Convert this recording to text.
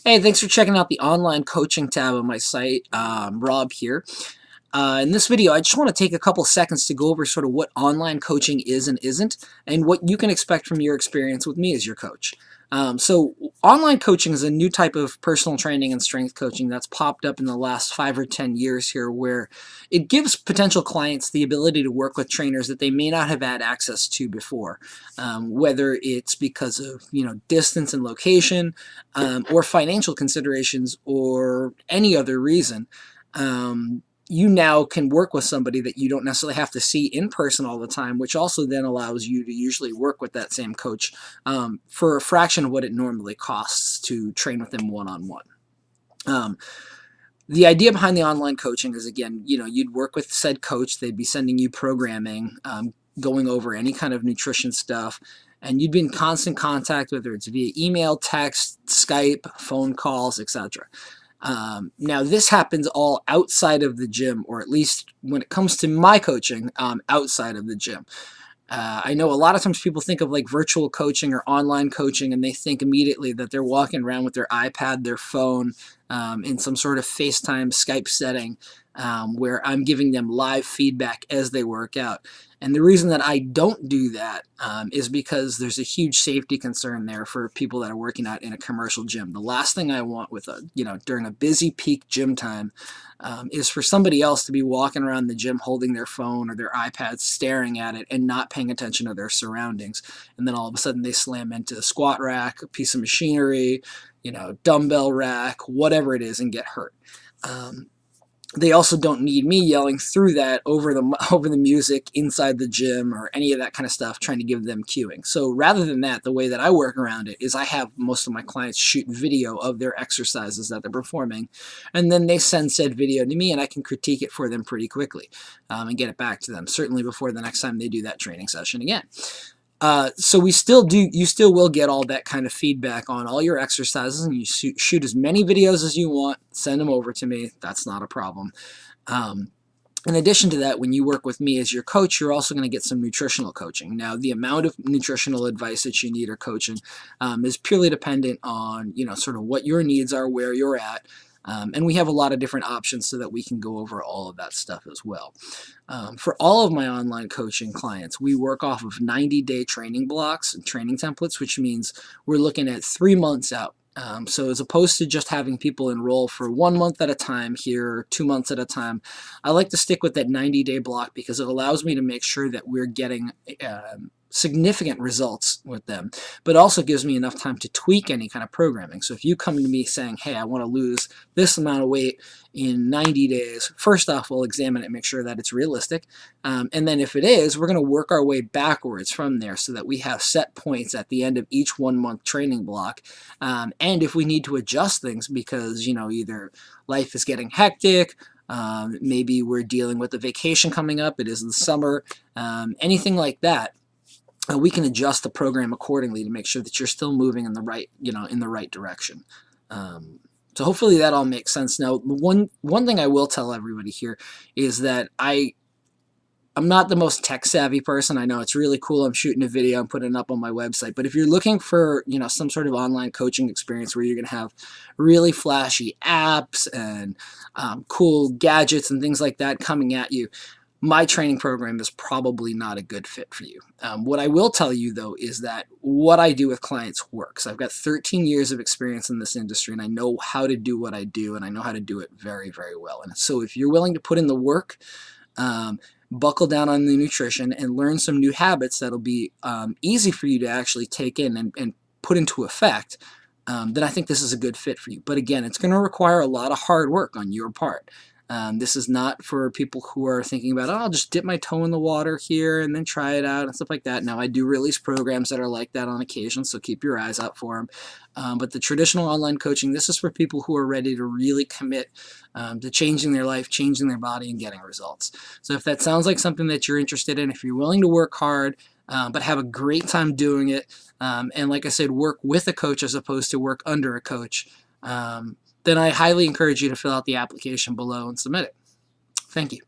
Hey, thanks for checking out the online coaching tab of my site. Rob here. In this video, I just want to take a couple seconds to go over sort of what online coaching is and isn't, and what you can expect from your experience with me as your coach. So, online coaching is a new type of personal training and strength coaching that's popped up in the last 5 or 10 years here, where it gives potential clients the ability to work with trainers that they may not have had access to before, whether it's because of distance and location, or financial considerations, or any other reason. You now can work with somebody that you don't necessarily have to see in person all the time, which also then allows you to usually work with that same coach for a fraction of what it normally costs to train with them one-on-one. The idea behind the online coaching is, again, you'd work with said coach. They'd be sending you programming, going over any kind of nutrition stuff, and you'd be in constant contact, whether it's via email, text, Skype, phone calls, etc. Now, this happens all outside of the gym, or at least when it comes to my coaching, outside of the gym. I know a lot of times people think of like virtual coaching or online coaching, and they think immediately that they're walking around with their iPad, their phone, in some sort of FaceTime, Skype setting, where I'm giving them live feedback as they work out. And the reason that I don't do that is because there's a huge safety concern there for people that are working out in a commercial gym. The last thing I want with during a busy peak gym time is for somebody else to be walking around the gym holding their phone or their iPad, staring at it and not paying attention to their surroundings. And then all of a sudden they slam into a squat rack, a piece of machinery, dumbbell rack, whatever it is, and get hurt. They also don't need me yelling through that over the music inside the gym or any of that kind of stuff, trying to give them cueing. So rather than that, the way that I work around it is I have most of my clients shoot video of their exercises that they're performing, and then they send said video to me, and I can critique it for them pretty quickly and get it back to them, certainly before the next time they do that training session again. So you still will get all that kind of feedback on all your exercises, and you shoot as many videos as you want, send them over to me. That's not a problem. In addition to that, when you work with me as your coach, you're also going to get some nutritional coaching. Now, the amount of nutritional advice that you need or coaching is purely dependent on, sort of what your needs are, where you're at. And we have a lot of different options so that we can go over all of that stuff as well. For all of my online coaching clients, we work off of 90-day training blocks and training templates, which means we're looking at 3 months out. So as opposed to just having people enroll for 1 month at a time here, or 2 months at a time, I like to stick with that 90-day block because it allows me to make sure that we're getting significant results with them, but also gives me enough time to tweak any kind of programming. So if you come to me saying, hey, I want to lose this amount of weight in 90 days, first off, we'll examine it and make sure that it's realistic. And then if it is, we're going to work our way backwards from there so that we have set points at the end of each 1 month training block. And if we need to adjust things because, either life is getting hectic, maybe we're dealing with a vacation coming up, it is the summer, anything like that, we can adjust the program accordingly to make sure that you're still moving in the right direction. So hopefully that all makes sense. Now, one thing I will tell everybody here is that I'm not the most tech savvy person. I know it's really cool. I'm shooting a video and putting it up on my website. But if you're looking for, some sort of online coaching experience where you're going to have really flashy apps and cool gadgets and things like that coming at you, my training program is probably not a good fit for you. What I will tell you, though, is that what I do with clients works. I've got 13 years of experience in this industry, and I know how to do what I do, and I know how to do it very, very well. And so if you're willing to put in the work, buckle down on the nutrition, and learn some new habits that'll be easy for you to actually take in and put into effect, then I think this is a good fit for you. But again, it's going to require a lot of hard work on your part. This is not for people who are thinking about, oh, I'll just dip my toe in the water here and then try it out and stuff like that. Now, I do release programs that are like that on occasion, so keep your eyes out for them. But the traditional online coaching, this is for people who are ready to really commit to changing their life, changing their body, and getting results. So if that sounds like something that you're interested in, if you're willing to work hard, but have a great time doing it, and like I said, work with a coach as opposed to work under a coach, then I highly encourage you to fill out the application below and submit it. Thank you.